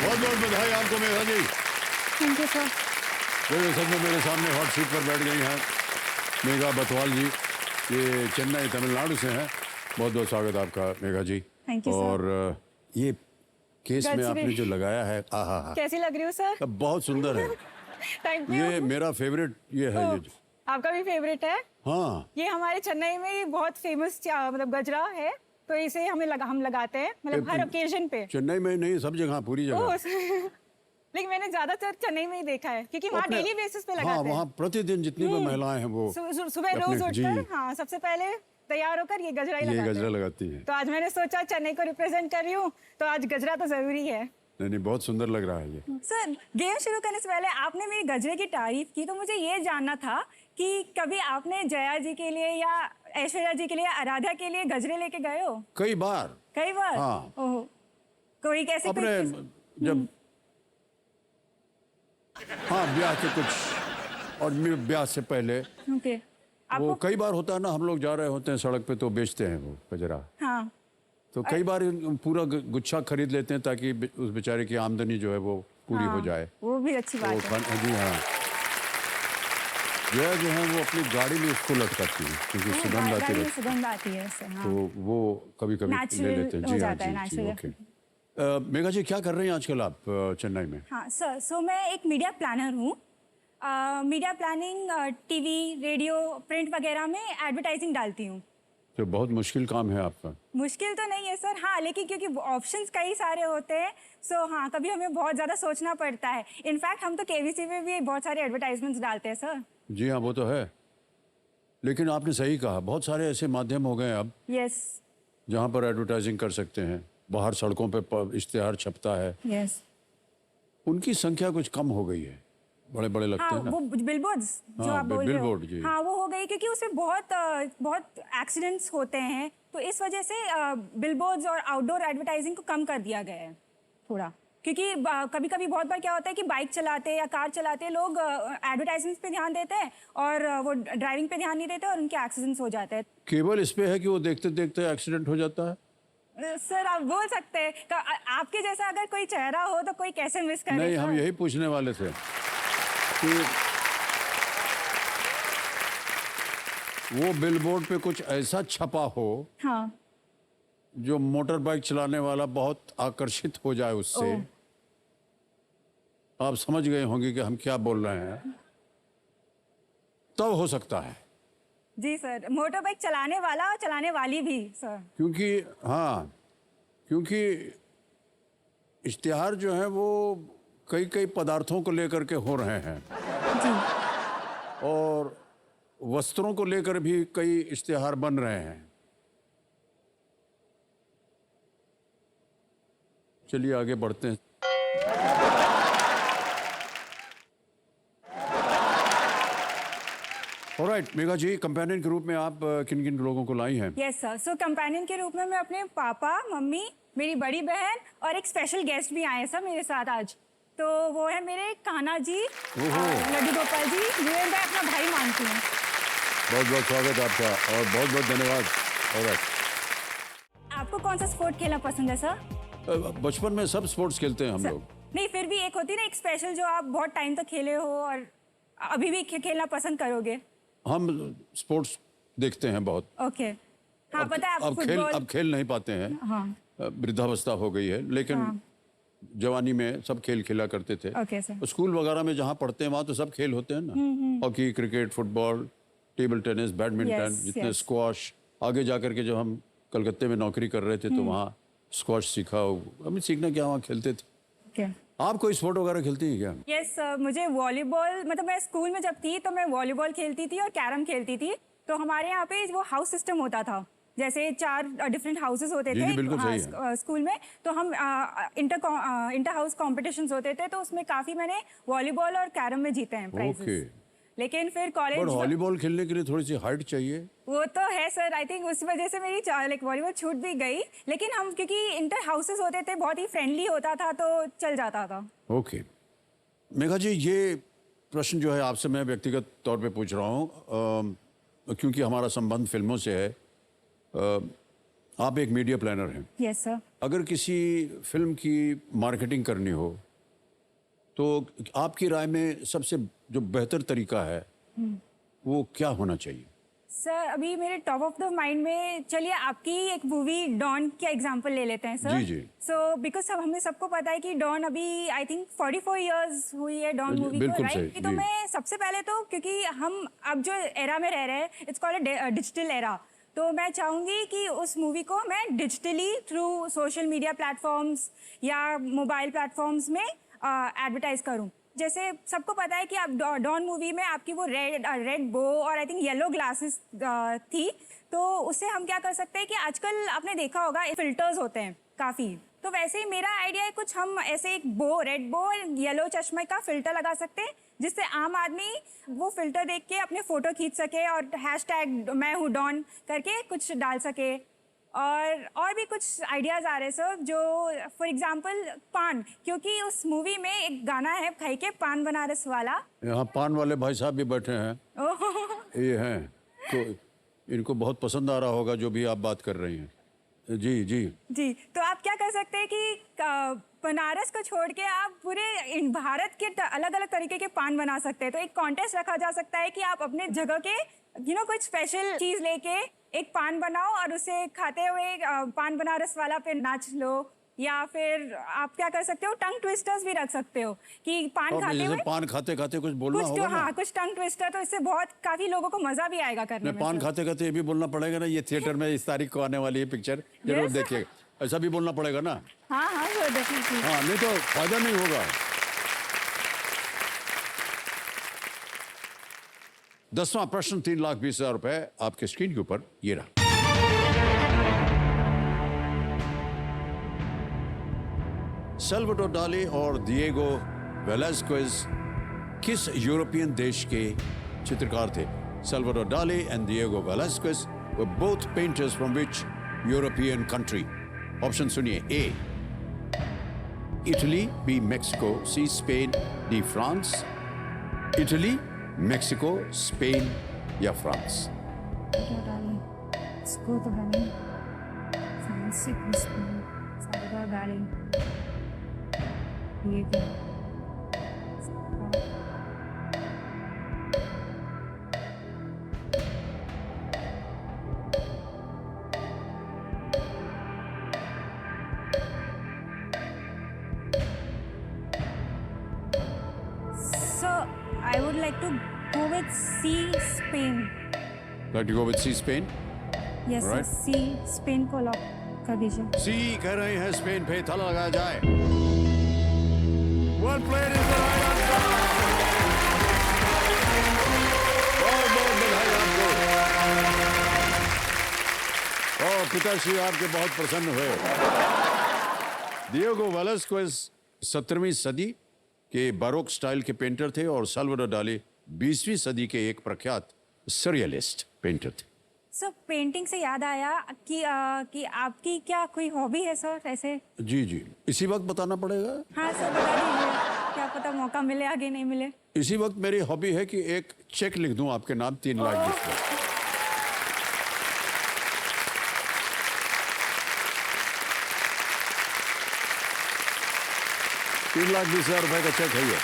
बहुत बहुत बधाई आपको Megha ji. Thank you sir. मेरे सच में मेरे सामने हॉट सीट पर बैठ गई हैं मेघा बथवाल जी। ये चेन्नई तमिलनाडु से हैं। बहुत बहुत स्वागत आपका Megha ji. Thank you sir. और ये केस में गजरे। आपने जो लगाया है, आहा हा, कैसी लग रही हूँ सर? बहुत सुंदर है। थैंक ये यू। मेरा फेवरेट ये है ये। आपका भी फेवरेट है? हाँ, ये हमारे चेन्नई में ही बहुत फेमस मतलब गजरा है, तो इसे हम लगाते हैं मतलब हर ओकेजन पे। चेन्नई में नहीं, सब जगह, पूरी जगह। ओह, लेकिन मैंने ज्यादातर चेन्नई में ही देखा है क्योंकि वहाँ डेली बेसिस पे हाँ, लगाते हैं। वहाँ प्रतिदिन जितनी भी महिलाएं हैं वो सुबह रोज उठकर हाँ सबसे पहले तैयार होकर ये गजरा ही ये लगाते गजरा हैं। लगाती हैं। तो आज मैंने सोचा चेन्नई को रिप्रेजेंट कर रही हूँ, तो आज गजरा तो जरूरी है। नहीं नहीं, बहुत सुंदर लग रहा है ये। सर, गेम शुरू करने से पहले आपने मेरी गजरे की तारीफ की, तो मुझे ये जानना था कि कभी आपने जया जी के लिए या ऐश्वर्या जी के लिए, आराध्या के लिए गजरे लेके गए हो? कई बार। कई बार? हाँ। ओह, कोई कैसे अपने जब हाँ ब्याह के कुछ और ब्याह से पहले ओके वो आपको कई बार होता है ना, हम लोग जा रहे होते हैं सड़क पे तो बेचते हैं वो गजरा। हाँ तो कई बार पूरा गुच्छा खरीद लेते हैं ताकि उस बेचारे की आमदनी जो है वो पूरी हो जाए। वो भी अच्छी बात है। जी हाँ, जया जो है वो अपनी गाड़ी में इसको लटकाती है क्योंकि सुगंध आती गाड़ी में है, सुगंध आती है इससे, हाँ। तो वो कभी कभी ले Natural लेते हैं। हो जी हाँ जाता है, जी, natural। ओके। मेघा जी, क्या कर रही हैं आजकल आप चेन्नई में? हाँ सर, सो मैं एक मीडिया प्लानर हूँ। Media planning TV, radio, print वगैरह में एडवर्टाइजिंग डालती हूँ। तो बहुत मुश्किल काम है आपका। मुश्किल तो नहीं है सर, हाँ, लेकिन क्योंकि ऑप्शंस कई सारे होते हैं, सो हाँ कभी हमें बहुत ज़्यादा सोचना पड़ता है। इनफैक्ट हम तो केबीसी में भी बहुत सारे एडवर्टाइजमेंट्स डालते हैं सर। जी हाँ, वो तो है, लेकिन आपने सही कहा, बहुत सारे ऐसे माध्यम हो गए अब यस जहाँ पर एडवर्टाइजिंग कर सकते हैं। बाहर सड़कों पे इश्तेहार छपता है, यस। उनकी संख्या कुछ कम हो गई है, बड़े बड़े लगते हाँ, हैं ना। वो बिलबोर्ड्स जो हाँ, आप बोल रहे बिलबोर्ड, जी। हो, हाँ वो हो गई क्योंकि उसमें बहुत एक्सीडेंट्स होते हैं, तो इस वजह से बिलबोर्ड्स और आउटडोर एडवर्टाइजिंग को कम कर दिया गया है थोड़ा। क्योंकि कभी कभी बहुत बार क्या होता है कि बाइक चलाते या कार चलाते लोग एडवर्टाइजमेंट्स पे ध्यान देते हैं और वो ड्राइविंग पे ध्यान नहीं देते और उनके एक्सीडेंट्स हो जाते हैं। केवल इस पे है कि वो देखते देखते एक्सीडेंट हो जाता है। सर आप बोल सकते हैं, आपके जैसा अगर कोई चेहरा हो तो कोई कैसे मिस करे? नहीं, हम यही पूछने वाले थे कि वो बिलबोर्ड पे कुछ ऐसा छपा हो हाँ जो मोटर बाइक चलाने वाला बहुत आकर्षित हो जाए उससे। आप समझ गए होंगे कि हम क्या बोल रहे हैं, तब हो सकता है। जी सर, मोटर बाइक चलाने वाला और चलाने वाली भी सर। क्योंकि हाँ, क्योंकि इश्तिहार जो है वो कई कई पदार्थों को लेकर के हो रहे हैं जी और वस्त्रों को लेकर भी कई इश्तिहार बन रहे हैं। चलिए आगे बढ़ते हैं। ऑलराइट मेघा जी, कंपेनियन के रूप में आप किन किन लोगों को लाई हैं? यस सर, सो कंपेनियन के रूप में मैं अपने पापा, मम्मी, मेरी बड़ी बहन और एक स्पेशल गेस्ट भी आए हैं सर मेरे साथ आज। तो वो है मेरे कान्हा जी, लड्डू गोपाल जी, जिन्हें मैं अपना भाई मानती हूँ। बहुत बहुत स्वागत आपका और बहुत बहुत धन्यवाद। ऑलराइट, आपको कौन सा स्पोर्ट खेलना पसंद है सर? बचपन में सब स्पोर्ट्स खेलते हैं हम सर, लोग। नहीं फिर भी एक होती है ना एक स्पेशल जो आप बहुत टाइम तक खेले हो और अभी भी खेलना पसंद करोगे। हम स्पोर्ट्स देखते हैं बहुत। ओके, हाँ पता है आप अब खेल नहीं पाते हैं। हाँ वृद्धावस्था हो गई है, लेकिन हाँ। जवानी में सब खेल खेला करते थे। Okay sir. स्कूल वगैरह में जहाँ पढ़ते हैं वहाँ तो सब खेल होते हैं ना, hockey, cricket, football, table tennis, badminton, Yes, जितने yes. स्क्वाश। आगे जाकर के जब हम कलकत्ते में नौकरी कर रहे थे तो वहाँ स्क्वाश सीखा। हमें सीखना क्या, वहाँ खेलते थे। ओके आप कोई स्पोर्ट वगैरह खेलती हैं क्या? यस मुझे वॉलीबॉल, मतलब मैं स्कूल में जब थी तो मैं वॉलीबॉल खेलती थी और कैरम खेलती थी। तो हमारे यहाँ पे वो हाउस सिस्टम होता था, जैसे 4 डिफरेंट हाउसेस होते जी, थे। जी, बिल्कुल सही है। स्कूल में तो हम इंटर हाउस कॉम्पिटिशन्स होते थे, तो उसमें काफ़ी मैंने वॉलीबॉल और कैरम में जीते हैं प्राइजेस। ओके। लेकिन फिर पर कॉलेज वॉलीबॉल खेलने के लिए थोड़ी सी हाइट चाहिए। वो तो है सर, आई थिंक उस वजह से मेरी लाइक वॉलीबॉल छूट भी गई। लेकिन हम क्योंकि इंटर हाउसेस होते थे, बहुत ही फ्रेंडली होता था तो चल जाता था। ओके मेघा जी, ये प्रश्न जो है आपसे मैं व्यक्तिगत तौर पे पूछ रहा हूँ क्योंकि हमारा संबंध फिल्मों से है। आप एक मीडिया प्लानर हैं। Yes sir. अगर किसी फिल्म की मार्केटिंग करनी हो तो आपकी राय में सबसे जो बेहतर तरीका है वो क्या होना चाहिए? सर अभी मेरे टॉप ऑफ द माइंड में चलिए आपकी एक मूवी डॉन का एग्जांपल ले लेते हैं sir. Ji, ji. So because सब हमें सबको पता है कि डॉन अभी आई थिंक 44 इयर्स हुई है डॉन मूवी को, बिल्कुल सही, राइट? तो जी। मैं सबसे पहले तो क्योंकि हम अब जो एरा में रह रहे हैं इट्स कॉल्ड डिजिटल एरा, तो मैं चाहूँगी कि उस मूवी को मैं digitally through social media platforms या मोबाइल प्लेटफॉर्म्स में एडवर्टाइज करूँ। जैसे सबको पता है कि आप डॉन मूवी में आपकी वो रेड बो और आई थिंक येलो ग्लासेस थी, तो उससे हम क्या कर सकते हैं कि आजकल आपने देखा होगा फिल्टर्स होते हैं काफ़ी, तो वैसे ही मेरा आइडिया है कुछ हम ऐसे एक रेड बो येलो चश्मे का फिल्टर लगा सकते हैं जिससे आम आदमी वो फिल्टर देख के अपने फोटो खींच सके और हैशटैग मैं हूँ डॉन करके कुछ डाल सके। और भी कुछ आइडियाज आ रहे हैं सर, जो फॉर एग्जांपल पान, क्योंकि उस मूवी में एक गाना है खाई के पान बनारस वाला। यहाँ पान वाले भाई साहब भी बैठे हैं, ओह, ये हैं, तो इनको बहुत पसंद आ रहा होगा जो भी आप बात कर रही हैं। जी जी जी, तो आप क्या कर सकते हैं कि बनारस को छोड़ के आप पूरे भारत के अलग अलग तरीके के पान बना सकते हैं। तो एक कॉन्टेस्ट रखा जा सकता है कि आप अपने जगह के कुछ स्पेशल चीज लेके एक पान बनाओ और उसे खाते हुए पान बनारस वाला पे नाच लो, या फिर आप क्या कर सकते हो टंग ट्विस्टर्स भी रख सकते हो कि पान और खाते जैसे हुए पान खाते खाते कुछ बोलना कुछ होगा ना। हाँ कुछ टंग ट्विस्टर, तो इससे बहुत काफी लोगों को मजा भी आएगा करने मैं में पान सर। खाते खाते ये भी बोलना पड़ेगा ना, ये थिएटर में इस तारीख को आने वाली है पिक्चर, जरूर Yes. देखिएगा, ऐसा भी बोलना पड़ेगा ना। हाँ हाँ सर डेफिनेटली। हाँ, नहीं तो फायदा नहीं होगा। 10वां प्रश्न 3,20,000 रुपए आपके स्क्रीन के ऊपर ये रहा। सल्वाडोर डाली और दिएगो वेलास्क्वेज किस यूरोपियन देश के चित्रकार थे? Salvador Dali and Diego Velazquez were both painters from which European country? Option सुनिए। A Italy, B Mexico, C Spain, D France. Italy, Mexico, Spain या फ्रांस? इसको तो है नहीं, फ्रांस सल्वाडोर डाली, ये भी So I would like to go with C, Spain. Like to go with C, Spain? Yes, Right. sir. C, Spain को lock कर दीजिए। सी कह रहे हैं स्पेन पे ताला लगाया जाए। One plate is the right answer. बहुत बहुत बधाई आपको। और पिताश्री आपके बहुत प्रसन्न हुए। दिएगो वेलास्क्वेज 17वीं सदी के बारोक स्टाइल के पेंटर थे और सल्वाडोर डाली 20वीं सदी के एक प्रख्यात सरियलिस्ट पेंटर थे। सर पेंटिंग से याद आया कि आपकी क्या कोई हॉबी है सर ऐसे? जी जी, इसी वक्त बताना पड़ेगा? हाँ सर बता दीजिए, क्या पता मौका मिले आगे नहीं मिले। इसी वक्त मेरी हॉबी है कि एक चेक लिख दूं आपके नाम 3,20,000। 3,20,000 रुपए का चेक है ये।